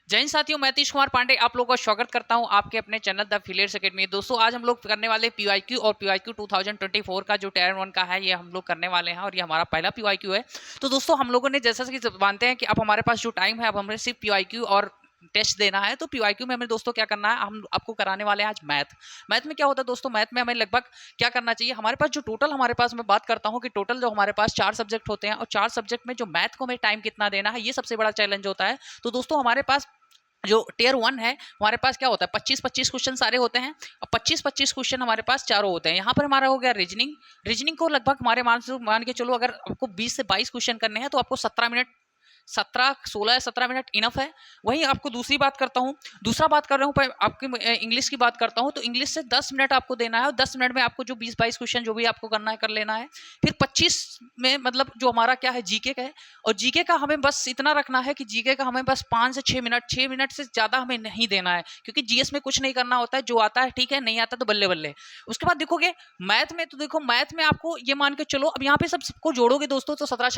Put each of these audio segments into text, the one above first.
जय हिंद साथियों, मैं तीश कुमार पांडे आप लोगों का स्वागत करता हूं आपके अपने चैनल द एफिलिएट्स एकेडमी। दोस्तों आज हम लोग करने वाले पीवाईक्यू और पीवाईक्यू 2024 का जो टायर 1 का है ये हम लोग करने वाले हैं और ये हमारा पहला पीवाईक्यू है। तो दोस्तों हम लोगों ने जैसा कि मानते हैं कि अब हमारे पास जो टाइम है अब हमें सिर्फ पीवाईक्यू और टेस्ट देना है। तो पीवाईक्यू में हमें दोस्तों क्या करना है, हम आपको कराने वाले हैं आज मैथ में क्या होता है दोस्तों, मैथ में हमें लगभग क्या करना चाहिए, हमारे पास जो टोटल हमारे पास मैं बात करता हूँ कि टोटल जो हमारे पास 4 सब्जेक्ट होते हैं और 4 सब्जेक्ट में जो मैथ को हमें टाइम कितना देना है ये सबसे बड़ा चैलेंज होता है। तो दोस्तों हमारे पास जो टियर 1 है हमारे पास क्या होता है 25-25 क्वेश्चन सारे होते हैं और 25-25 क्वेश्चन हमारे पास चारों होते हैं। यहाँ पर हमारा हो गया रीजनिंग को लगभग हमारे मान के चलो अगर आपको 20 से 22 क्वेश्चन करने हैं तो आपको 17 मिनट 16 या 17 मिनट इनफ है। वहीं आपको दूसरा बात कर रहा हूँ आपकी इंग्लिश की बात करता हूँ तो इंग्लिश से 10 मिनट आपको देना है और 10 मिनट में आपको जो 20-22 क्वेश्चन जो भी आपको करना है कर लेना है। फिर 25 में मतलब जो हमारा क्या है जीके का है और जीके का हमें बस इतना रखना है कि जीके का हमें बस 5 से 6 मिनट से ज़्यादा हमें नहीं देना है, क्योंकि जीएस में कुछ नहीं करना होता है, जो आता है ठीक है, नहीं आता तो बल्ले बल्ले। उसके बाद देखोगे मैथ में, तो देखो मैथ में आपको ये मान के चलो अब यहाँ पे सबको जोड़ोगे दोस्तों तो 17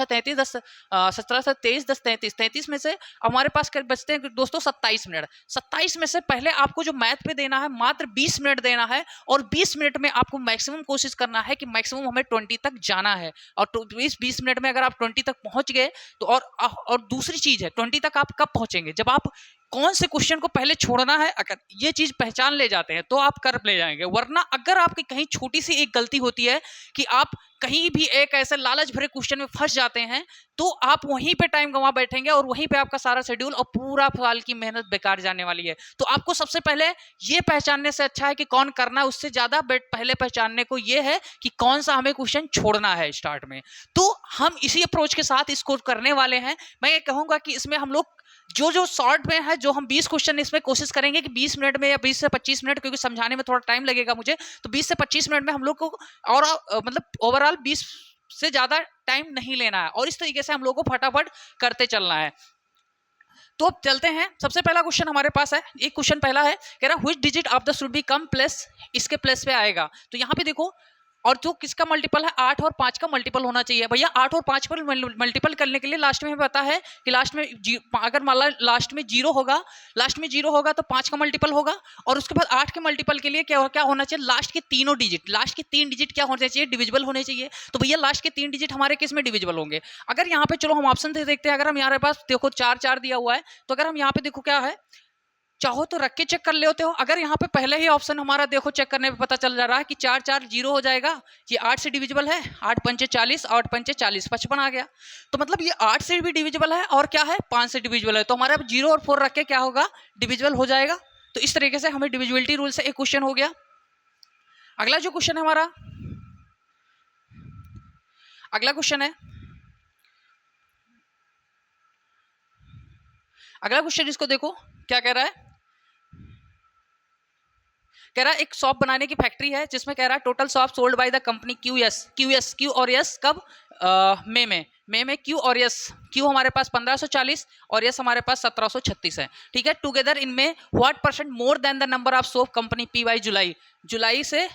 33 में से हमारे पास बचते हैं दोस्तों 27 मिनट। 27 में से पहले आपको जो मैथ पे देना है मात्र 20 मिनट देना है और 20 मिनट में आपको मैक्सिमम कोशिश करना है कि मैक्सिमम हमें 20 तक जाना है। और 20 मिनट में अगर आप 20 तक पहुंच गए तो और दूसरी चीज है 20 तक आप कब पहुंचेंगे, जब आप कौन से क्वेश्चन को पहले छोड़ना है, अगर ये चीज पहचान ले जाते हैं तो आप कर ले जाएंगे। वरना अगर आपकी कहीं छोटी सी एक गलती होती है कि आप कहीं भी एक ऐसे लालच भरे क्वेश्चन में फंस जाते हैं तो आप वहीं पे टाइम गंवा बैठेंगे और वहीं पे आपका सारा शेड्यूल और पूरा साल की मेहनत बेकार जाने वाली है। तो आपको सबसे पहले ये पहचानने से अच्छा है कि कौन करना है, उससे ज्यादा पहले पहचानने को ये है कि कौन सा हमें क्वेश्चन छोड़ना है स्टार्ट में। तो हम इसी अप्रोच के साथ इसको करने वाले हैं। मैं ये कहूंगा कि इसमें हम लोग जो शॉर्ट में है, जो हम 20 क्वेश्चन इसमें कोशिश करेंगे कि 20 मिनट में या 20 से 25 मिनट, क्योंकि समझाने में थोड़ा टाइम लगेगा मुझे, तो 20 से 25 मिनट में हम लोग को और मतलब ओवरऑल 20 से ज्यादा टाइम नहीं लेना है और इस तरीके से हम लोग को फटाफट करते चलना है। तो अब चलते हैं, सबसे पहला क्वेश्चन हमारे पास है, एक क्वेश्चन पहला है, कह रहा which digit of the should be come plus, इसके प्लस पे आएगा। तो यहाँ पे देखो, और जो किसका मल्टीपल है 8 और 5 का मल्टीपल होना चाहिए। भैया 8 और 5 पर मल्टीपल करने के लिए लास्ट में हमें पता है कि लास्ट में अगर मान लो लास्ट में जीरो होगा तो 5 का मल्टीपल होगा और उसके बाद 8 के मल्टीपल के लिए क्या होना चाहिए, लास्ट के 3 डिजिट क्या होने चाहिए, डिविजिबल होने चाहिए। तो भैया लास्ट के 3 डिजिट हमारे किस में डिविजिबल होंगे। अगर यहाँ पे चलो हम ऑप्शन से देखते हैं, अगर हम यहाँ पास देखो 4 दिया हुआ है तो अगर हम यहाँ पे देखो क्या है, चाहो तो रख के चेक कर लेते हो। अगर यहाँ पे पहले ही ऑप्शन हमारा देखो चेक करने पे पता चल जा रहा है कि 4 0 हो जाएगा, ये 8 से डिविजिबल है, 8 पंचे 40, 8 पंचे 40, 55 आ गया। तो मतलब ये 8 से भी डिविजिबल है और क्या है 5 से डिविजिबल है। तो हमारा 0 और 4 रख के क्या होगा, डिविजिबल हो जाएगा। तो इस तरीके से हमें डिविजिबिलिटी रूल से एक क्वेश्चन हो गया। अगला जो क्वेश्चन है हमारा, अगला क्वेश्चन इसको देखो क्या कह रहा है, कह रहा है एक शॉप बनाने की फैक्ट्री है जिसमें कह रहा है total shop sold by the company Q और यस कब, मई में क्यू और यस, क्यू हमारे पास 1540 और यस हमारे पास 1736 है, ठीक है। टुगेदर इनमें what percent more than the number of shop company P by July से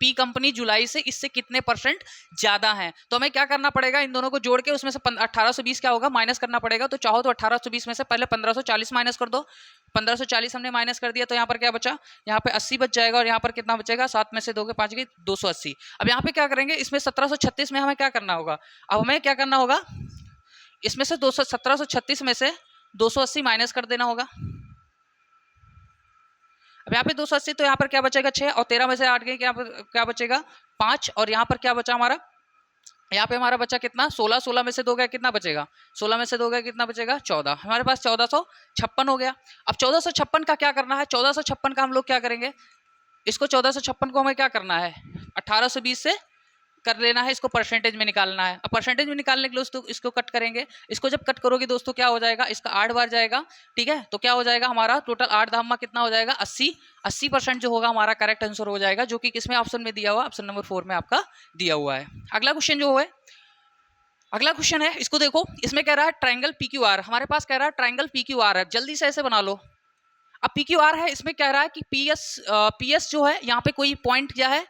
पी कंपनी जुलाई से इससे कितने परसेंट ज्यादा है। तो हमें क्या करना पड़ेगा, इन दोनों को जोड़ के उसमें से 1820 क्या होगा माइनस करना पड़ेगा। तो चाहो तो 1820 में से पहले 1540 माइनस कर दो, 1540 हमने माइनस कर दिया तो यहाँ पर क्या बचा, यहाँ पे 80 बच जाएगा और यहाँ पर कितना बचेगा, 7 में से 2 के 5 की 280। अब यहाँ पे क्या करेंगे, इसमें 1736 में हमें क्या करना होगा, अब हमें क्या करना होगा, इसमें से 1736 में से 280 माइनस कर देना होगा। अब यहाँ पे 280 तो यहाँ पर क्या बचेगा 6 और 13 में से 8 गए, क्या बचेगा 5 और यहाँ पर क्या बचा हमारा, यहाँ पे हमारा बचा कितना 16 में से 2 गए कितना बचेगा, 16 में से 2 गए कितना बचेगा 14, हमारे पास 1456 हो गया। अब 1456 का क्या करना है, 1456 का हम लोग क्या करेंगे, इसको 1456 को हमें क्या करना है 1820 से कर लेना है, इसको परसेंटेज में निकालना है। अब परसेंटेज में निकालने के लिए इसको कट करेंगे, इसको जब कट करोगे दोस्तों क्या हो जाएगा, इसका 8 बार जाएगा, ठीक है। तो क्या हो जाएगा हमारा टोटल 8 धामा कितना हो जाएगा 80% जो होगा हमारा करेक्ट आंसर हो जाएगा, जो कि किसमें ऑप्शन में दिया हुआ, ऑप्शन नंबर 4 में आपका दिया हुआ है। अगला क्वेश्चन है, इसको देखो, इसमें कह रहा है ट्राइंगल PQR, हमारे पास कह रहा है ट्राइंगल PQR है, जल्दी से ऐसे बना लो। अब PQR है, इसमें कह रहा है कि PS जो है यहाँ पे कोई पॉइंट क्या है,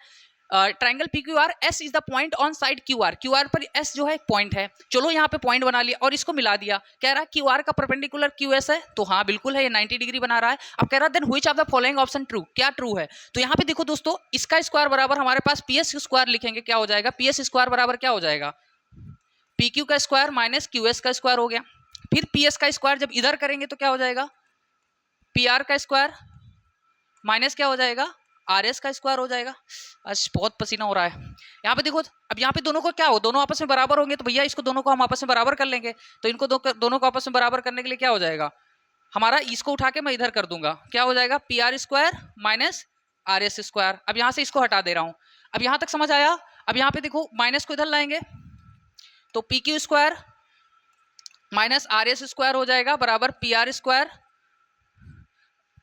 triangle P Q R, S is the point on side Q R, Q R पर एस जो है एक पॉइंट है, चलो यहाँ पे पॉइंट बना लिया और इसको मिला दिया, कह रहा है क्यू आर का परपेंडिकुलर क्यू एस है, तो हाँ बिल्कुल है, ये 90 डिग्री बना रहा है। अब कह रहा है then which of the following option true, क्या ट्रू है, तो यहाँ पे देखो दोस्तों इसका स्क्वायर बराबर हमारे पास पी एस स्क्वायर लिखेंगे, क्या हो जाएगा, पी एस स्क्वायर बराबर क्या हो जाएगा, पी क्यू का स्क्वायर माइनस क्यू एस का स्क्वायर हो गया, फिर पी एस का स्क्वायर जब इधर करेंगे तो क्या हो जाएगा, पी आर का स्क्वायर माइनस क्या हो जाएगा, आर एस का स्क्वायर हो जाएगा। आज बहुत पसीना हो रहा है। यहाँ पे देखो, अब यहाँ पे दोनों को क्या हो, दोनों आपस में बराबर होंगे, तो भैया इसको दोनों को हम आपस में बराबर कर लेंगे, तो इनको दोनों को आपस में बराबर करने के लिए क्या हो जाएगा, हमारा इसको उठा के मैं इधर कर दूंगा, क्या हो जाएगा, P R square minus R S square. अब यहाँ से इसको हटा दे रहा हूँ, अब यहाँ तक समझ आया। अब यहाँ पे देखो माइनस को इधर लाएंगे तो P Q square minus R S square हो जाएगा बराबर P R square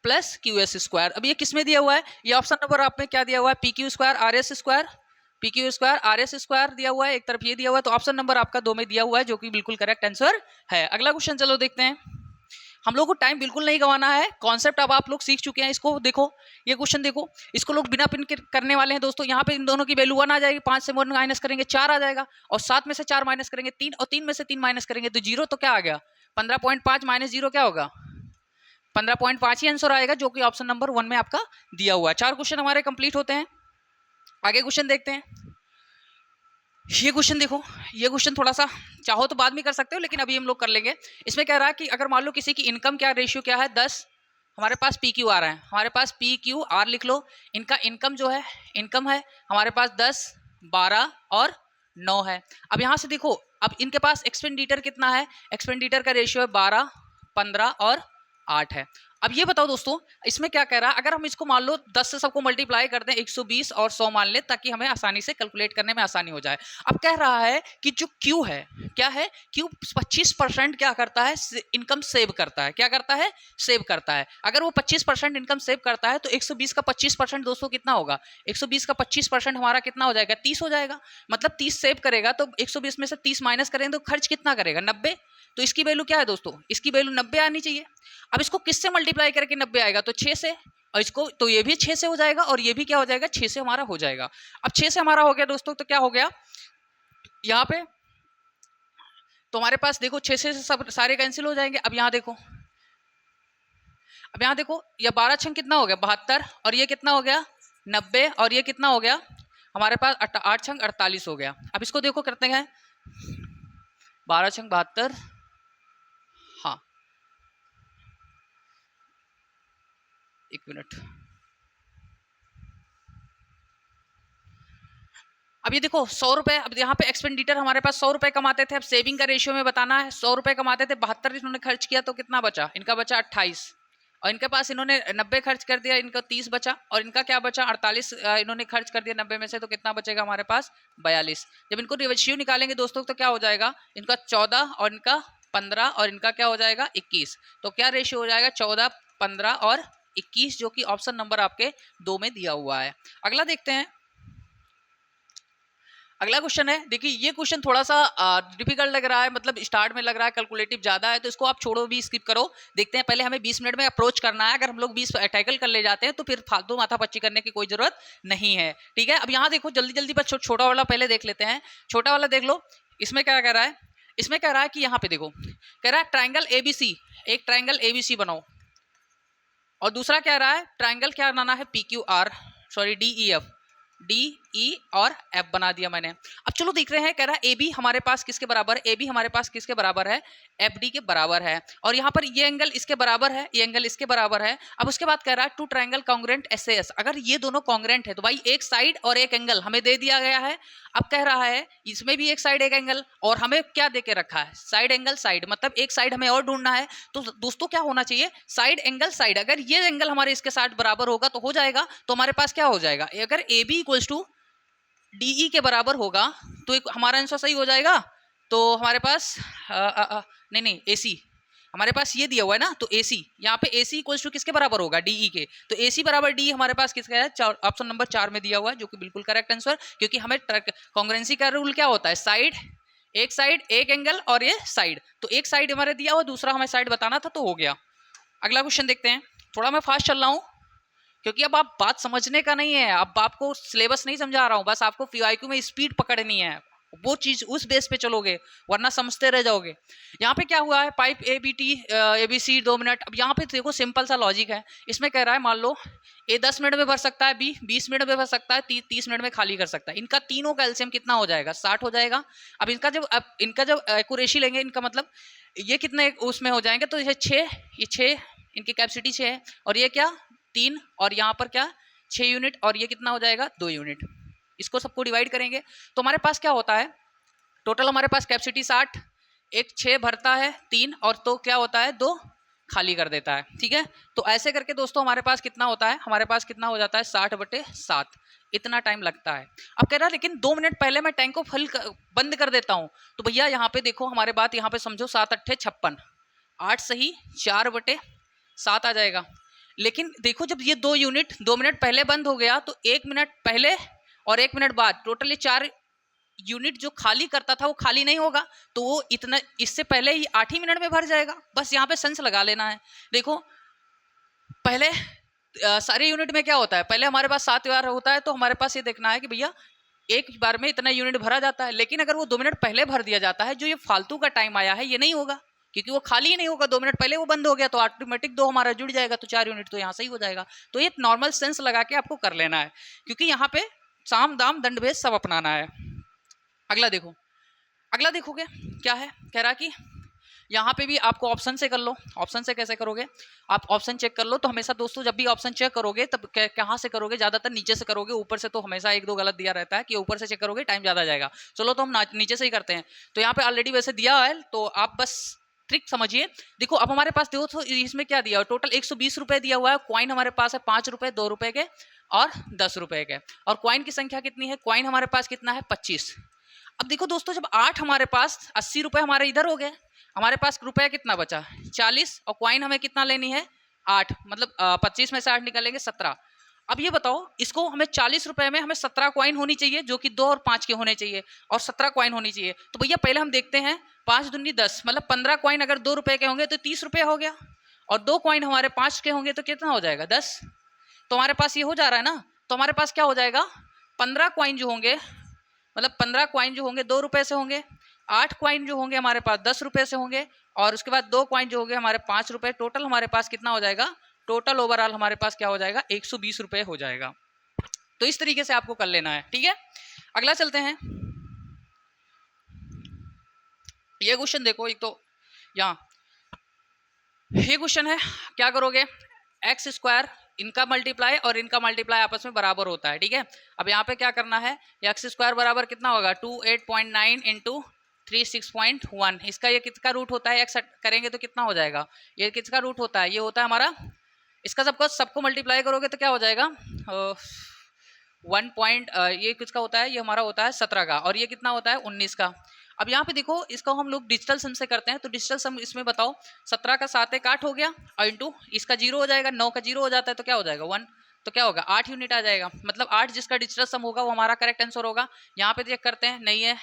plus Q S square. अब ये किस में दिया हुआ है, ये ऑप्शन नंबर आप में क्या दिया हुआ है, P Q square R S square, P Q square R S square दिया हुआ है, एक तरफ ये दिया हुआ है, तो ऑप्शन नंबर आपका 2 में दिया हुआ है, जो कि बिल्कुल करेक्ट आंसर है। अगला क्वेश्चन चलो देखते हैं। हम लोग को टाइम बिल्कुल नहीं गंवाना है, कॉन्सेप्ट अब आप लोग सीख चुके हैं। इसको देखो, ये क्वेश्चन देखो, इसको लोग बिना पिन के करने वाले हैं दोस्तों। यहाँ पे इन दोनों की वैल्यू 1 आ जाएगी, 5 से 1 माइनस करेंगे 4 आ जाएगा, और 7 में से 4 माइनस करेंगे 3, और 3 में से 3 माइनस करेंगे तो 0, तो क्या आ गया 15.5 माइनस 0 क्या होगा 15.5 ही आंसर आएगा, जो कि ऑप्शन नंबर 1 में आपका दिया हुआ है। 4 क्वेश्चन हमारे कंप्लीट होते हैं। आगे क्वेश्चन देखते हैं। ये क्वेश्चन देखो, ये क्वेश्चन थोड़ा सा चाहो तो बाद में कर सकते हो, लेकिन अभी हम लोग कर लेंगे। इसमें कह रहा है कि अगर मान लो किसी की इनकम क्या रेशियो क्या है 10, हमारे पास पी क्यू आर है, हमारे पास पी क्यू आर लिख लो, इनका इनकम जो है इनकम है हमारे पास 10, 12 और 9 है। अब यहाँ से देखो, अब इनके पास एक्सपेंडिचर कितना है, एक्सपेंडिचर का रेशियो है 12, 15 और 8 है। अब ये बताओ दोस्तों, इसमें क्या कह रहा है, अगर हम इसको मान लो 10 से सबको मल्टीप्लाई कर दें 120 और 100 मान ले, ताकि हमें आसानी से कैलकुलेट करने में आसानी हो जाए। अब कह रहा है कि जो Q है, क्या है Q 25% क्या करता है, इनकम सेव करता है, क्या करता है, सेव करता है। अगर वो 25% इनकम सेव करता है तो 120 का 25% दोस्तों कितना होगा, 120 का 25% हमारा कितना हो जाएगा, 30 हो जाएगा। मतलब 30 सेव करेगा तो 120 में से 30 माइनस करेंगे तो खर्च कितना करेगा, 90। तो इसकी वैल्यू क्या है दोस्तों, इसकी वैल्यू 90 आनी चाहिए। अब इसको किससे मल्टीप्लाई करके 90 आएगा, तो 6 से, और इसको तो ये भी 6 से हो जाएगा, और ये भी क्या हो जाएगा, 6 से हमारा हो जाएगा। अब 6 से हमारा हो गया दोस्तों, तो क्या हो गया यहाँ पे, तो हमारे पास देखो 6 से सब सारे कैंसिल हो जाएंगे। अब यहाँ देखो, अब यहाँ देखो, ये 12 छंग कितना हो गया 72, और ये कितना हो गया 90, और ये कितना हो गया हमारे पास 8 छंग 48 हो गया। अब इसको देखो करते हैं, 12 छंग 72, हाँ एक मिनट। अब ये देखो 100 रुपए, अब यहाँ पे एक्सपेंडिचर हमारे पास 100 रुपए कमाते थे, अब सेविंग का रेशियो में बताना है। 100 रुपए कमाते थे, 72 इन्होंने खर्च किया, तो कितना बचा, इनका बचा 28, और इनके पास इन्होंने 90 खर्च कर दिया, इनका 30 बचा, और इनका क्या बचा 48 इन्होंने खर्च कर दिया 90 में से, तो कितना बचेगा हमारे पास 42। जब इनको रेशियो निकालेंगे दोस्तों तो क्या हो जाएगा, इनका 14 और इनका 15 और इनका क्या हो जाएगा 21, तो क्या रेशियो हो जाएगा 14, 15 और 21, जो कि ऑप्शन नंबर आपके 2 में दिया हुआ है। अगला देखते हैं। अगला क्वेश्चन है, देखिए ये क्वेश्चन थोड़ा सा डिफिकल्ट लग रहा है, मतलब स्टार्ट में लग रहा है कैलकुलेटिव ज्यादा है, तो इसको आप छोड़ो भी, स्किप करो। देखते हैं, पहले हमें 20 मिनट में अप्रोच करना है। अगर हम लोग 20 टैकल कर ले जाते हैं तो फिर फालतू माथापच्ची करने की कोई जरूरत नहीं है, ठीक है। अब यहाँ देखो जल्दी जल्दी बस छोटा वाला पहले देख लेते हैं। छोटा वाला देख लो, इसमें क्या कह रहा है, इसमें कह रहा है कि यहाँ पे देखो, कह रहा है ट्राइंगल एबीसी, एक ट्राइंगल एबीसी बनाओ, और दूसरा कह रहा है ट्राइंगल क्या बनाना है, PQR, सॉरी DEF, DE और F बना दिया मैंने। अब चलो देख रहे हैं, कह रहा है AB हमारे पास किसके बराबर है, AB हमारे पास किसके बराबर है, FD के बराबर है, और यहाँ पर ये एंगल इसके बराबर है, ये एंगल इसके बराबर है। अब उसके बाद कह रहा है टू ट्राइंगल कॉन्ग्रुएंट SAS, अगर ये दोनों कॉन्ग्रुएंट है तो भाई एक साइड और एक एंगल हमें दे दिया गया है। अब कह रहा है इसमें भी एक साइड एक एंगल, और हमें क्या दे के रखा है, साइड एंगल साइड, मतलब एक साइड हमें और ढूंढना है। तो दोस्तों क्या होना चाहिए, साइड एंगल साइड, अगर ये एंगल हमारे इसके साथ बराबर होगा तो हो जाएगा, तो हमारे पास क्या हो जाएगा, अगर AB इक्वल्स टू DE के बराबर होगा तो एक हमारा आंसर सही हो जाएगा। तो हमारे पास नहीं AC हमारे पास ये दिया हुआ है ना, तो AC यहाँ पे AC इक्वल्स टू किसके बराबर होगा, DE के, तो AC बराबर DE हमारे पास किसका है, ऑप्शन नंबर 4 में दिया हुआ है, जो कि बिल्कुल करेक्ट आंसर। क्योंकि हमें कॉन्ग्रुएंसी का रूल क्या होता है, साइड एक एंगल और ये साइड, तो एक साइड हमारे दिया हुआ, दूसरा हमें साइड बताना था, तो हो गया। अगला क्वेश्चन देखते हैं, थोड़ा मैं फास्ट चल रहा हूँ, क्योंकि अब आप बात समझने का नहीं है, अब आपको सिलेबस नहीं समझा रहा हूँ, बस आपको पीवाईक्यू में स्पीड पकड़नी है, वो चीज उस बेस पे चलोगे, वरना समझते रह जाओगे। यहाँ पे क्या हुआ है, pipe A B T A B C 2 minute. अब यहाँ पे देखो सिंपल सा लॉजिक है, इसमें कह रहा है मान लो ए 10 मिनट में भर सकता है, बी 20 मिनट में भर सकता है, 30 मिनट में खाली कर सकता है। इनका तीनों का एलसीएम कितना हो जाएगा, 60 हो जाएगा। अब इनका जब एक्यूरेसी लेंगे, इनका मतलब ये कितने उसमें हो जाएंगे, तो ये 6 इनकी कैपेसिटी 6 है, और ये क्या 3, और यहाँ पर क्या 6 यूनिट, और ये कितना हो जाएगा 2 यूनिट। इसको सबको डिवाइड करेंगे तो हमारे पास क्या होता है, टोटल हमारे पास कैपेसिटी 60, एक 6 भरता है, 3 और तो क्या होता है 2 खाली कर देता है। ठीक है, तो ऐसे करके दोस्तों हमारे पास कितना होता है, हमारे पास कितना हो जाता है 60/7, इतना टाइम लगता है। अब कह रहा है लेकिन 2 मिनट पहले मैं टैंक को बंद कर देता हूँ, तो भैया यहाँ पे देखो हमारे बात यहाँ पे समझो, 7 8 56, 8 सही 4/7 आ जाएगा। लेकिन देखो जब ये 2 यूनिट 2 मिनट पहले बंद हो गया, तो 1 मिनट पहले और 1 मिनट बाद टोटली 4 यूनिट जो खाली करता था वो खाली नहीं होगा, तो वो इतना इससे पहले ही 8 ही मिनट में भर जाएगा। बस यहाँ पे सेंस लगा लेना है। देखो पहले सारे यूनिट में क्या होता है, पहले हमारे पास 7 बार होता है, तो हमारे पास ये देखना है कि भैया एक बार में इतना यूनिट भरा जाता है। लेकिन अगर वो 2 मिनट पहले भर दिया जाता है, जो ये फालतू का टाइम आया है ये नहीं होगा, क्योंकि वो खाली ही नहीं होगा, 2 मिनट पहले वो बंद हो गया, तो ऑटोमेटिक 2 हमारा जुड़ जाएगा, तो 4 यूनिट तो यहाँ से ही हो जाएगा। तो ये नॉर्मल सेंस लगा के आपको कर लेना है, क्योंकि यहाँ पे साम दाम दंड भेद सब अपनाना है। अगला देखो, अगला देखोगे क्या है, कह रहा कि यहाँ पे भी आपको ऑप्शन से कर लो। ऑप्शन से कैसे करोगे, आप ऑप्शन चेक कर लो। तो हमेशा दोस्तों जब भी ऑप्शन चेक करोगे तब कहाँ से करोगे, ज़्यादातर नीचे से करोगे, ऊपर से तो हमेशा 1 2 गलत दिया रहता है कि ऊपर से चेक करोगे टाइम ज़्यादा जाएगा। चलो तो हम नीचे से ही करते हैं। तो यहाँ पे ऑलरेडी वैसे दिया है, तो आप बस ट्रिक समझिए। देखो अब हमारे पास देखो तो इसमें क्या दिया, टोटल 120 रुपये दिया हुआ है। कॉइन हमारे पास है 5 रुपये, 2 रुपये के और 10 रुपये के, और कॉइन की संख्या कितनी है, कॉइन हमारे पास कितना है 25। अब देखो दोस्तों जब 8 हमारे पास 80 रुपये हमारे इधर हो गए, हमारे पास रुपया कितना बचा 40, और कॉइन हमें कितना लेनी है 8, मतलब 25 में से 8 निकालेंगे 17। अब ये बताओ इसको हमें 40 रुपये में हमें 17 कॉइन होनी चाहिए, जो कि 2 और 5 के होने चाहिए, और 17 कॉइन होनी चाहिए। तो भैया पहले हम देखते हैं 5 दूनी 10, मतलब 15 कॉइन अगर 2 रुपये के होंगे तो 30 रुपये हो गया, और 2 कॉइन हमारे 5 के होंगे तो कितना हो जाएगा 10। तो हमारे पास ये हो जा रहा है ना, तो हमारे पास क्या हो जाएगा 15 कॉइन जो होंगे, मतलब 15 कॉइन जो होंगे 2 रुपये से होंगे, 8 कॉइन जो होंगे हमारे पास 10 रुपये से होंगे, और उसके बाद 2 कॉइन जो होंगे हमारे 5 रुपये। टोटल हमारे पास कितना हो जाएगा, टोटल ओवरऑल हमारे पास क्या हो जाएगा 120 रुपये हो जाएगा। तो इस तरीके से आपको कर लेना है। ठीक है, अगला चलते हैं। ये क्वेश्चन देखो, एक तो यहाँ ये क्वेश्चन है, क्या करोगे एक्स स्क्वायर इनका मल्टीप्लाई और इनका मल्टीप्लाई आपस में बराबर होता है। ठीक है, अब यहाँ पे क्या करना है, एक्स स्क्वायर बराबर कितना होगा 28.9 इंटू 36.1। इसका ये किसका रूट होता है, एक्स करेंगे तो कितना हो जाएगा, ये किसका रूट होता है, ये होता है हमारा, इसका सबको मल्टीप्लाई करोगे तो क्या हो जाएगा 1 ये किसका होता है, ये हमारा होता है 17 का, और ये कितना होता है 19 का। अब यहाँ पे देखो इसको हम लोग डिजिटल सम से करते हैं, तो डिजिटल सम इसमें बताओ 17 का 7 एक 8 हो गया, और इंटू इसका 0 हो जाएगा, 9 का 0 हो जाता है तो क्या हो जाएगा 1, तो क्या होगा 8 यूनिट आ जाएगा। मतलब 8 जिसका डिजिटल सम होगा वो हमारा करेक्ट आंसर होगा। यहाँ पे चेक करते हैं, नहीं है,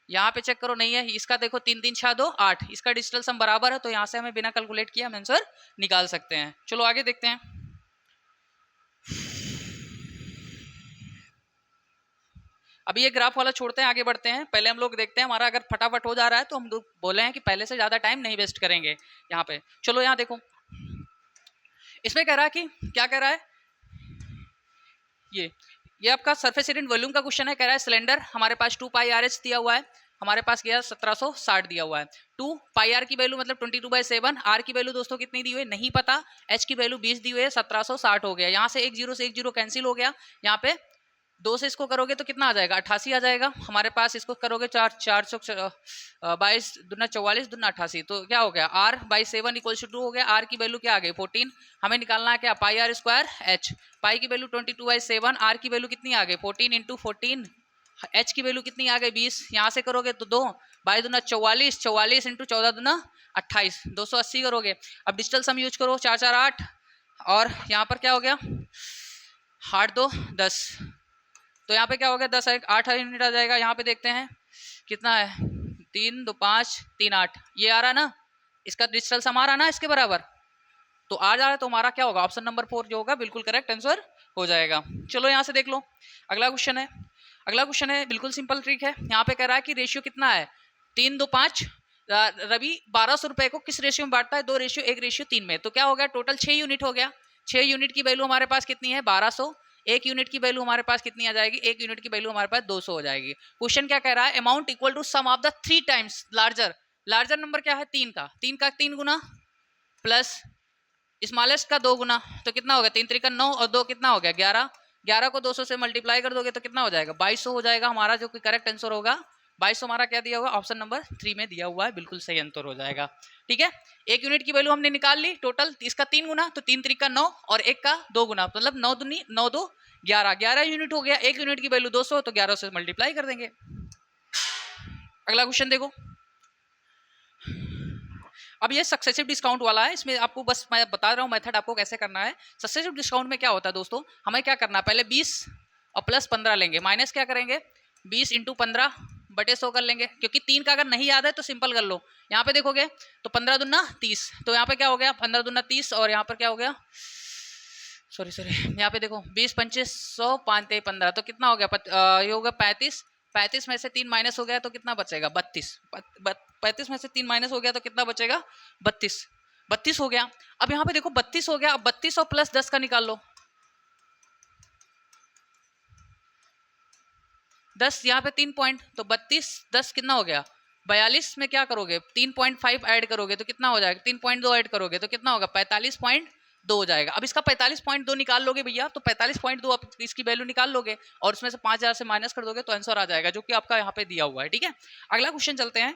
यहाँ पे चेक करो नहीं है, इसका देखो 3 3 6 2 8, इसका डिजिटल सम बराबर है, तो यहाँ से हमें बिना कैलकुलेट किए हम आंसर निकाल सकते हैं। चलो आगे देखते हैं। अभी ये ग्राफ वाला छोड़ते हैं, आगे बढ़ते हैं। पहले हम लोग देखते हैं हमारा अगर फटाफट हो जा रहा है तो हम लोग बोले हैं कि पहले से ज़्यादा टाइम नहीं वेस्ट करेंगे यहाँ पे। चलो यहाँ देखो, इसमें कह रहा है कि क्या कह रहा है, ये आपका सरफेस एरिया वॉल्यूम का क्वेश्चन है। कह रहा है सिलेंडर हमारे पास 2 पाई आर एच दिया हुआ है, हमारे पास गया 1760 दिया हुआ है। 2 पाई आर की वैल्यू मतलब 22/7, आर की वैल्यू दोस्तों कितनी दी हुई है नहीं पता, एच की वैल्यू 20 दी हुई है, 1760 हो गया। यहाँ से एक जीरो कैंसिल हो गया, यहाँ पे 2 से इसको करोगे तो कितना आ जाएगा 88 आ जाएगा। हमारे पास इसको करोगे 22 दूना 44 दूना 88, तो क्या हो गया R/7 = 2 हो गया। R की वैल्यू क्या आ गई 14, हमें निकालना है क्या पाई आर स्क्वायर एच, पाई की वैल्यू 22/7, आर की वैल्यू कितनी आ गई 14 × 14, एच की वैल्यू कितनी आ गई 20, यहाँ से करोगे तो 2 22 दूना 44, 44 × 14 दूना 28, 280 करोगे। अब डिजिटल सम यूज करो 4 4 8, और यहाँ पर क्या हो गया 8 2 10, तो यहाँ पे क्या हो गया 10 8 यूनिट आ जाएगा। यहाँ पे देखते हैं कितना है 3 2 5 3 8, ये आ रहा ना, इसका डिजिटल सम आ रहा ना इसके बराबर, तो आ जा रहा है तो हमारा क्या होगा, ऑप्शन नंबर 4 जो होगा बिल्कुल करेक्ट आंसर हो जाएगा। चलो यहाँ से देख लो, अगला क्वेश्चन है। अगला क्वेश्चन है बिल्कुल सिंपल ट्रिक है। यहाँ पे कह रहा है कि रेशियो कितना है, 3, 2, 5। रवि 1200 रुपए को किस रेशियो में बांटता है, 2:1:3 में। तो क्या हो गया, टोटल 6 यूनिट हो गया। 6 यूनिट की वैल्यू हमारे पास कितनी है, 1200। 1 यूनिट की वैल्यू हमारे पास कितनी आ जाएगी, 1 यूनिट की वैल्यू हमारे पास 200 हो जाएगी। क्वेश्चन क्या कह रहा है, amount equal to sum of the 3 times larger. Larger number क्या है, 3 का 3 गुना प्लस स्मॉलेस्ट का 2 गुना, तो कितना हो गया, 3 3 9 और 2 कितना हो गया 11। 11 को 200 से मल्टीप्लाई कर दोगे तो कितना हो जाएगा, 2200 हो जाएगा हमारा जो कि करेक्ट आंसर होगा। 2200 हमारा क्या दिया हुआ, ऑप्शन नंबर 3 में दिया हुआ है, बिल्कुल सही आंसर हो जाएगा। ठीक है, 1 यूनिट की वैल्यू हमने निकाल ली टोटल, इसका 3 गुना, तो 3 3 9 और 1 का 2 गुना, मतलब 9 दूनी 9 2 11। 11 यूनिट हो गया, 1 यूनिट की वैल्यू 200, तो 11 से मल्टीप्लाई कर देंगे। अगला क्वेश्चन देखो, अब ये सक्सेसिव डिस्काउंट वाला है। इसमें आपको बस मैं बता रहा हूँ मेथड आपको कैसे करना है। सक्सेसिव डिस्काउंट में क्या होता है दोस्तों, हमें क्या करना है, पहले 20 और प्लस 15 लेंगे, माइनस क्या करेंगे 20 × 15 बटे 100 कर लेंगे, क्योंकि 3 का अगर नहीं याद है तो सिंपल कर लो। यहाँ पे देखोगे तो 15 दूना 30, तो यहाँ पे क्या हो गया 15 दूना 30, और यहाँ पर क्या हो गया, सॉरी यहाँ पे देखो 20 25 100 5 3 15, तो कितना हो गया, ये होगा 35। 35 में से 3 माइनस हो गया तो कितना बचेगा, 32। 35 में से 3 माइनस हो गया तो कितना बचेगा, 32। 32 हो गया। अब यहाँ पे देखो 32 हो गया, अब 32 और प्लस 10 का निकाल लो। 10 यहाँ पे 3 पॉइंट, तो 32 10 कितना हो गया 42 में क्या करोगे 3.5 ऐड करोगे तो कितना हो जाएगा, 3.2 ऐड करोगे तो कितना होगा 45.2 हो जाएगा। अब इसका 45.2 निकाल लोगे भैया, तो 45.2 आप इसकी वैल्यू निकाल लोगे और उसमें से 5000 से माइनस कर दोगे तो आंसर आ जाएगा, जो कि आपका यहाँ पे दिया हुआ है। ठीक है, अगला क्वेश्चन चलते हैं।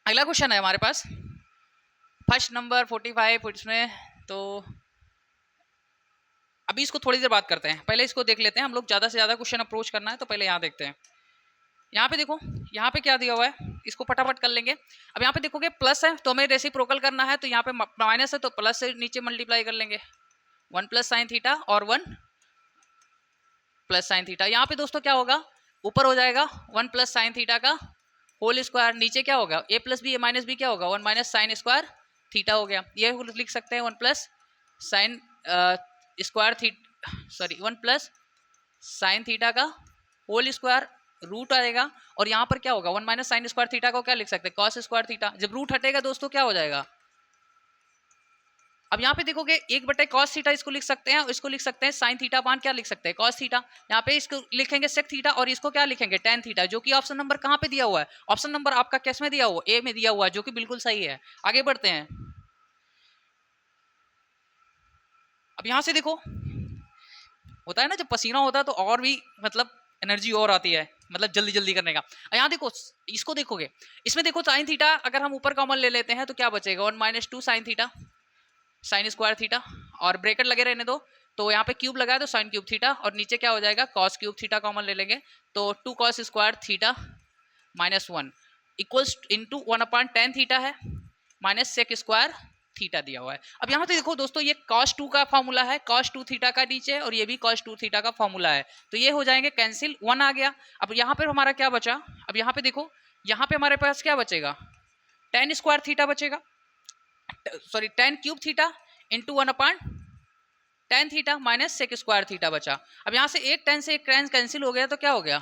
अगला क्वेश्चन है हमारे पास फर्स्ट नंबर 45 इसमें, तो अभी इसको थोड़ी देर बात करते हैं, पहले इसको देख लेते हैं। हम लोग ज़्यादा से ज़्यादा क्वेश्चन अप्रोच करना है, तो पहले यहाँ देखते हैं। यहाँ पे देखो, यहाँ पे क्या दिया हुआ है, इसको फटाफट कर लेंगे। अब यहाँ पे देखोगे प्लस है तो हमें रेसिप्रोकल करना है, तो यहाँ पे माइनस है तो प्लस से नीचे मल्टीप्लाई कर लेंगे, 1 + sin थीटा और 1 + sin थीटा। यहाँ पे दोस्तों क्या होगा, ऊपर हो जाएगा 1 + sin थीटा का होल स्क्वायर, नीचे क्या होगा a + b a - b क्या होगा 1 - sin स्क्वायर थीटा हो गया। ये लिख सकते हैं 1 + sin square theta, sorry 1 + sin theta का होल स्क्वायर रूट आएगा, और यहाँ पर क्या होगा 1 - sin स्क्वायर थीटा को क्या लिख सकते हैं cos स्क्वायर थीटा। जब रूट हटेगा दोस्तों क्या हो जाएगा, अब यहाँ पे देखोगे 1/cos थीटा इसको लिख सकते हैं, इसको लिख सकते हैं sin थीटा अपान क्या लिख सकते हैं cos थीटा। यहाँ पे इसको लिखेंगे sec थीटा और इसको क्या लिखेंगे tan थीटा, जो कि ऑप्शन नंबर कहाँ पे दिया हुआ है, ऑप्शन नंबर आपका किस में दिया हुआ है, ए में दिया हुआ है, जो कि बिल्कुल सही है। आगे बढ़ते हैं। अब यहाँ से देखो, होता है ना जब पसीना होता है तो और भी मतलब एनर्जी और आती है, मतलब जल्दी जल्दी करने का। यहाँ देखो, इसको देखोगे, इसमें देखो sin थीटा अगर हम ऊपर कॉमन ले लेते हैं तो क्या बचेगा 1 - 2 sin theta sine square theta, और ब्रैकेट लगे रहने दो, तो यहाँ पे क्यूब लगाए तो साइन क्यूब थीटा, और नीचे क्या हो जाएगा कॉस क्यूब थीटा कॉमन ले लेंगे, तो 2 cos square theta -1 equals into 1/tan theta है माइनस सेक स्क्वायर थीटा दिया हुआ है। अब यहाँ पे देखो दोस्तों, ये cos 2 का फॉर्मूला है, cos 2 थीटा का नीचे, और ये भी cos 2 थीटा का फॉर्मूला है, तो ये हो जाएंगे कैंसिल, 1 आ गया। अब यहाँ पे हमारा क्या बचा, अब यहाँ पे देखो, यहाँ पे हमारे पास क्या बचेगा tan स्क्वायर थीटा बचेगा, sorry tan cube theta into 1/tan theta minus sec square theta बचा। अब यहाँ से एक tan से एक tan कैंसिल हो गया, तो क्या हो गया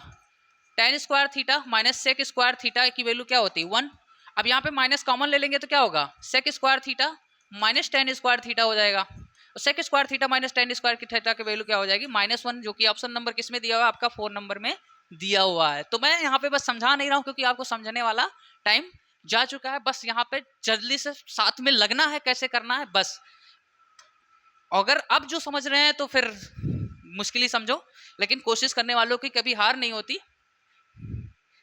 tan square theta minus sec square theta की वैल्यू क्या होती है 1। अब यहाँ पे माइनस कॉमन ले लेंगे तो क्या होगा sec square theta minus tan square थीटा हो जाएगा, और sec square theta minus tan square की थीटा की वैल्यू क्या हो जाएगी -1, जो कि ऑप्शन नंबर किस में दिया हुआ है आपका 4 नंबर में दिया हुआ है। तो मैं यहाँ पे बस समझा नहीं रहा हूँ क्योंकि आपको समझने वाला टाइम जा चुका है, बस यहाँ पे जल्दी से साथ में लगना है कैसे करना है बस। अगर अब जो समझ रहे हैं तो फिर मुश्किल ही समझो, लेकिन कोशिश करने वालों की कभी हार नहीं होती।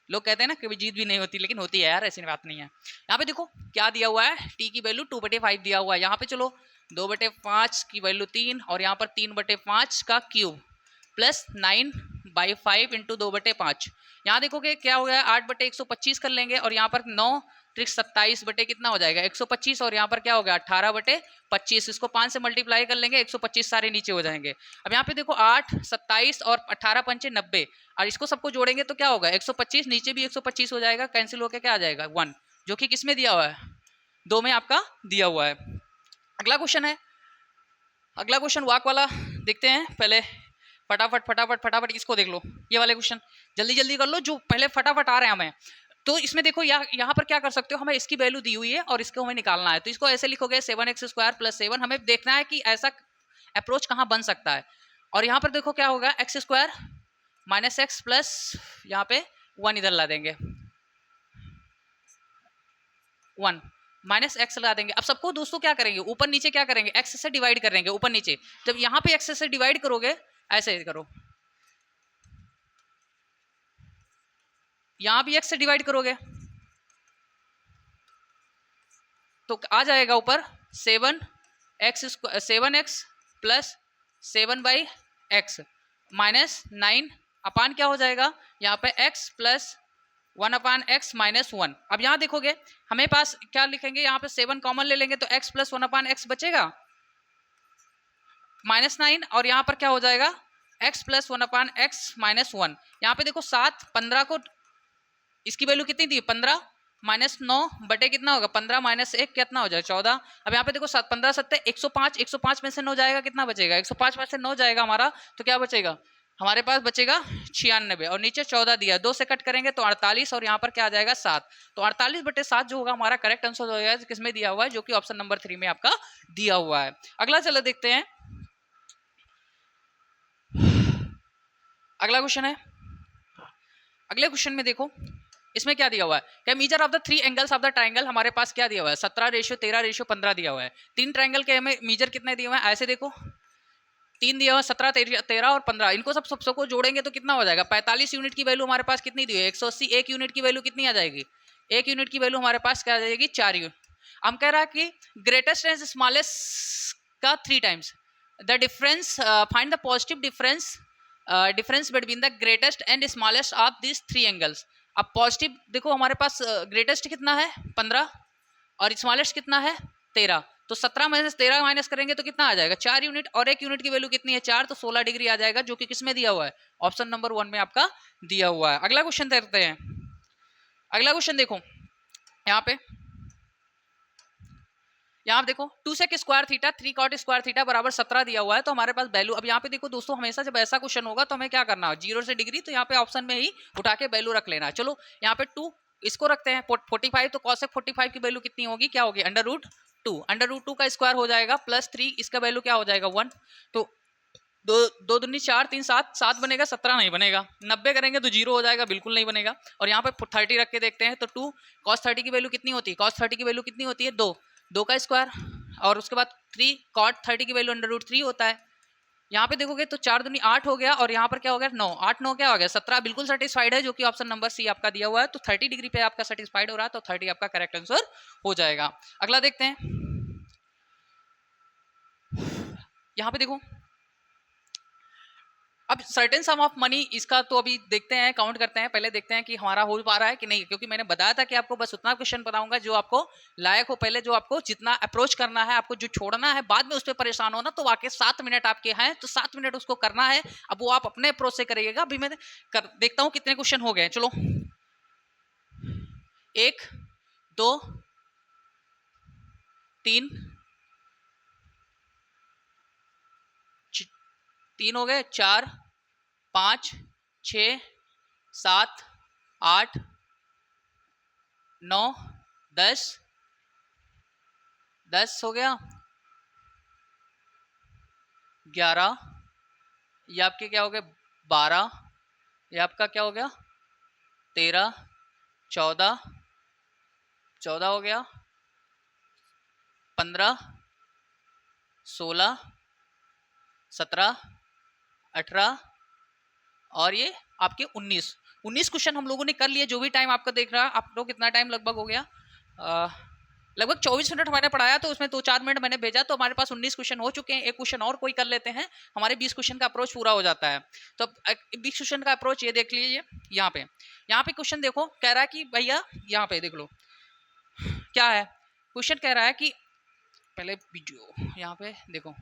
लोग कहते हैं ना कभी जीत भी नहीं होती, लेकिन होती है यार, ऐसी बात नहीं है। यहाँ पे देखो क्या दिया हुआ है, टी की वैल्यू 2/5 दिया हुआ है। यहाँ पे चलो 2/5 की वैल्यू 3, और यहाँ पर 3/5 का क्यूब प्लस 9/5 इंटू 2/5। यहाँ देखोगे क्या हो गया 8/125 कर लेंगे, और यहाँ पर 9 ट्रिक 27 बटे कितना हो जाएगा 125, और यहाँ पर क्या हो गया 18/25। इसको 5 से मल्टीप्लाई कर लेंगे, 125 सारे नीचे हो जाएंगे। अब यहाँ पे देखो 8 27 और 18 पंचे 90, और इसको सबको जोड़ेंगे तो क्या होगा 125, नीचे भी 125 हो जाएगा, कैंसिल होकर क्या आ जाएगा 1, जो कि किस में दिया हुआ है 2 में आपका दिया हुआ है। अगला क्वेश्चन है, अगला क्वेश्चन वाक वाला देखते हैं। पहले फटाफट फटाफट फटाफट इसको देख लो, ये वाले क्वेश्चन जल्दी जल्दी कर लो जो पहले फटाफट आ रहे हैं हमें। तो इसमें देखो यहाँ पर क्या कर सकते हो, हमें इसकी वैल्यू दी हुई है और इसको हमें निकालना है। तो इसको ऐसे लिखोगे 7x² + 7, हमें देखना है कि ऐसा अप्रोच कहाँ बन सकता है। और यहाँ पर देखो क्या होगा, x² - x प्लस यहाँ पे 1 इधर ला देंगे, 1 माइनस एक्स लगा देंगे। अब सबको दोस्तों क्या करेंगे, ऊपर नीचे क्या करेंगे, एक्स से डिवाइड करेंगे ऊपर नीचे। जब यहाँ पे एक्स से डिवाइड करोगे, ऐसे करो, यहाँ भी एक्स से डिवाइड करोगे तो आ जाएगा ऊपर 7x प्लस 7/x माइनस 9 अपान क्या हो जाएगा यहाँ पे x प्लस 1/x माइनस 1। अब यहाँ देखोगे हमें पास क्या लिखेंगे, यहाँ पे 7 कॉमन ले लेंगे तो x प्लस 1/x बचेगा -9, और यहाँ पर क्या हो जाएगा x प्लस 1/x माइनस 1। यहाँ पे देखो 7 15 को इसकी वैल्यू कितनी थी 15 -9 बटे कितना होगा 15 - 1 कितना हो जाएगा 14। अब यहाँ पे देखो 15 7 105, 105 में से 9 जाएगा कितना बचेगा, 105 में से 9 जाएगा हमारा तो क्या बचेगा हमारे पास बचेगा 96, और नीचे 14 दिया, 2 से कट करेंगे तो 48, और यहाँ पर क्या आ जाएगा 7। तो 48/7 जो होगा हमारा करेक्ट आंसर हो जाएगा, किसमें दिया हुआ है, जो कि ऑप्शन नंबर 3 में आपका दिया हुआ है। अगला चलो देखते हैं, अगला क्वेश्चन है। अगले क्वेश्चन में देखो इसमें क्या दिया हुआ है, क्या measure of the 3 angles of the triangle, हमारे पास क्या दिया हुआ है 17:13:15 दिया हुआ है। 3 ट्राइंगल के हमें मीजर कितने दिए हुए हैं, ऐसे देखो 3 दिया हुआ 17 13 और 15, इनको सबको जोड़ेंगे तो कितना हो जाएगा 45 यूनिट की वैल्यू हमारे पास कितनी दी है 180। 1 यूनिट की वैल्यू कितनी आ जाएगी, 1 यूनिट की वैल्यू हमारे पास क्या आ जाएगी 4 यूनिट। हम कह रहा है कि ग्रेटेस्ट एंड स्मॉलेस्ट का 3 times the difference, find the positive difference between the greatest and smallest of this 3 angles. अब पॉजिटिव देखो हमारे पास ग्रेटेस्ट कितना है 15 और स्मॉलेस्ट कितना है 13, तो 17 में से 13 माइनस करेंगे तो कितना आ जाएगा 4 यूनिट, और 1 यूनिट की वैल्यू कितनी है 4, तो 16 डिग्री आ जाएगा, जो कि किसमें दिया हुआ है ऑप्शन नंबर 1 में आपका दिया हुआ है। अगला क्वेश्चन देखते हैं। अगला क्वेश्चन देखो यहाँ पे देखो 2 sec square theta 3 cot square theta बराबर 17 दिया हुआ है, तो हमारे पास वैल्यू। अब यहाँ पे देखो दोस्तों हमेशा जब ऐसा क्वेश्चन होगा तो हमें क्या करना है 0 से डिग्री, तो यहाँ पे ऑप्शन में ही उठा के वैल्यू रख लेना है। चलो यहाँ पे 2 इसको रखते हैं 45, तो cos 45 की वैल्यू कितनी होगी, क्या होगी √2, √2 का स्क्वायर हो जाएगा प्लस 3, इसका वैल्यू क्या हो जाएगा 1, तो 2 दूनी 4 3 7 बनेगा, 17 नहीं बनेगा। 90 करेंगे तो 0 हो जाएगा, बिल्कुल नहीं बनेगा। और यहाँ पे 30 रख के देखते हैं तो 2 cos 30 की वैल्यू कितनी होती है, cos 30 की वैल्यू कितनी होती है 2 का स्क्वायर, और उसके बाद 3 cot 30 की वैल्यू √3 होता है। यहाँ पे देखोगे तो 4 दूनी 8 हो गया, और यहाँ पर क्या हो गया 9, 8 9 क्या हो गया 17, बिल्कुल सेटिस्फाइड है, जो कि ऑप्शन नंबर सी आपका दिया हुआ है। तो 30 डिग्री पे आपका सेटिस्फाइड हो रहा है, तो 30 आपका करेक्ट आंसर हो जाएगा। अगला देखते हैं, यहाँ पे देखो अब सर्टेन सम ऑफ मनी, इसका तो अभी देखते हैं काउंट करते हैं, पहले देखते हैं कि हमारा हो पा रहा है कि नहीं, क्योंकि मैंने बताया था कि आपको बस उतना क्वेश्चन बताऊंगा जो आपको लायक हो, पहले जो आपको जितना अप्रोच करना है, आपको जो छोड़ना है बाद में उस पर परेशान होना, तो वाकई 7 मिनट आपके हैं तो 7 मिनट उसको करना है। अब वो आप अपने अप्रोच से करिएगा। अभी मैं देखता हूँ कितने क्वेश्चन हो गए। चलो 1 2 3 3 हो गए, 4 5 6 7 8 9 10 10 हो गया, 11, ये आपके क्या हो गए 12, ये आपका क्या हो गया 13, 14 हो गया, 15 16 17 18, और ये आपके 19 क्वेश्चन हम लोगों ने कर लिए। जो भी टाइम आपका देख रहा है, आप लोग कितना टाइम लगभग हो गया, लगभग 24 मिनट हमारे पढ़ाया, तो उसमें 2-4 मिनट मैंने भेजा, तो हमारे पास 19 क्वेश्चन हो चुके हैं। एक क्वेश्चन और कोई कर लेते हैं, हमारे 20 क्वेश्चन का अप्रोच पूरा हो जाता है। तो 20 क्वेश्चन का अप्रोच ये देख लीजिए। यहाँ पे क्वेश्चन देखो, कह रहा है कि भैया यहाँ पे देख लो क्या है क्वेश्चन, कह रहा है कि पहले वीडियो यहाँ पे देखो,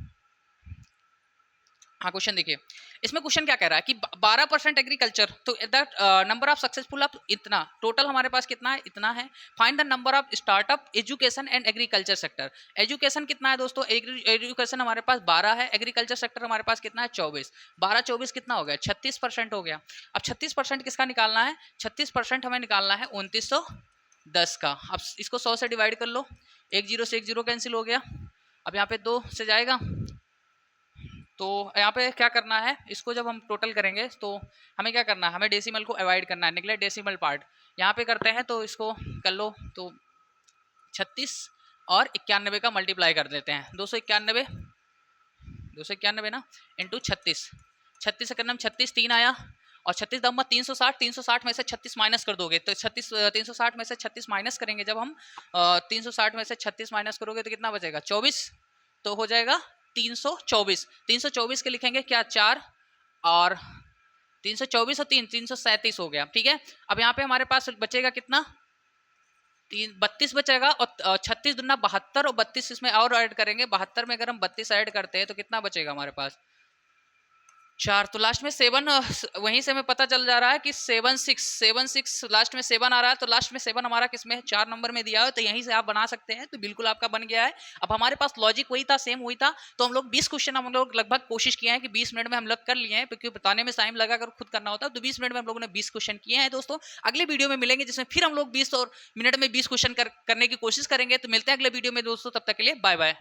हाँ क्वेश्चन देखिए, इसमें क्वेश्चन क्या कह रहा है कि 12% एग्रीकल्चर, तो that number of successful of इतना, टोटल हमारे पास कितना है, इतना है। Find the number of startup education and agriculture sector. Education कितना है दोस्तों, एजुकेशन हमारे पास 12 है, एग्रीकल्चर सेक्टर हमारे पास कितना है 24, 12 24 कितना हो गया 36% हो गया। अब 36% किसका निकालना है, 36% हमें निकालना है 2910 का। अब इसको 100 से डिवाइड कर लो, एक जीरो से एक जीरो कैंसिल हो गया, अब यहाँ पे 2 से जाएगा, तो यहाँ पे क्या करना है, इसको जब हम टोटल करेंगे तो हमें क्या करना है, हमें डेसिमल को अवॉइड करना है, निकले डेसिमल पार्ट। यहाँ पे करते हैं तो इसको कर लो, तो 36 और 91 का मल्टीप्लाई कर देते हैं, 291 ना इंटू 36, 36 से करना 36 3 आया, और 36 दम्मा 360, 360 में से 36 माइनस कर दोगे तो 36, 360 में से 36 माइनस करेंगे जब हम 360 में से 36 माइनस करोगे तो कितना बचेगा 24, तो हो जाएगा 324। 324 के लिखेंगे क्या 4, और 324 और 337 हो गया, ठीक है। अब यहाँ पे हमारे पास बचेगा कितना 32 बचेगा, और 36 दूना 72, और 32 इसमें और ऐड करेंगे, 72 में अगर हम 32 ऐड करते हैं तो कितना बचेगा हमारे पास 4, तो लास्ट में 7, वहीं से हमें पता चल जा रहा है कि 76 लास्ट में 7 आ रहा है, तो लास्ट में 7 हमारा किसमें 4 नंबर में दिया है, तो यहीं से आप बना सकते हैं, तो बिल्कुल आपका बन गया है। अब हमारे पास लॉजिक वही था, सेम वही था, तो हम लोग 20 क्वेश्चन हम लोग लगभग कोशिश किए हैं कि 20 मिनट में हम लोग कर लिए हैं, क्योंकि बताने में टाइम लगा, अगर खुद करना होता तो 20 मिनट में हम लोगों ने 20 क्वेश्चन किए हैं दोस्तों। अगले वीडियो में मिलेंगे जिसमें फिर हम लोग 20 और मिनट में 20 क्वेश्चन करने की कोशिश करेंगे, तो मिलते हैं अगले वीडियो में दोस्तों, तब तक के लिए बाय बाय।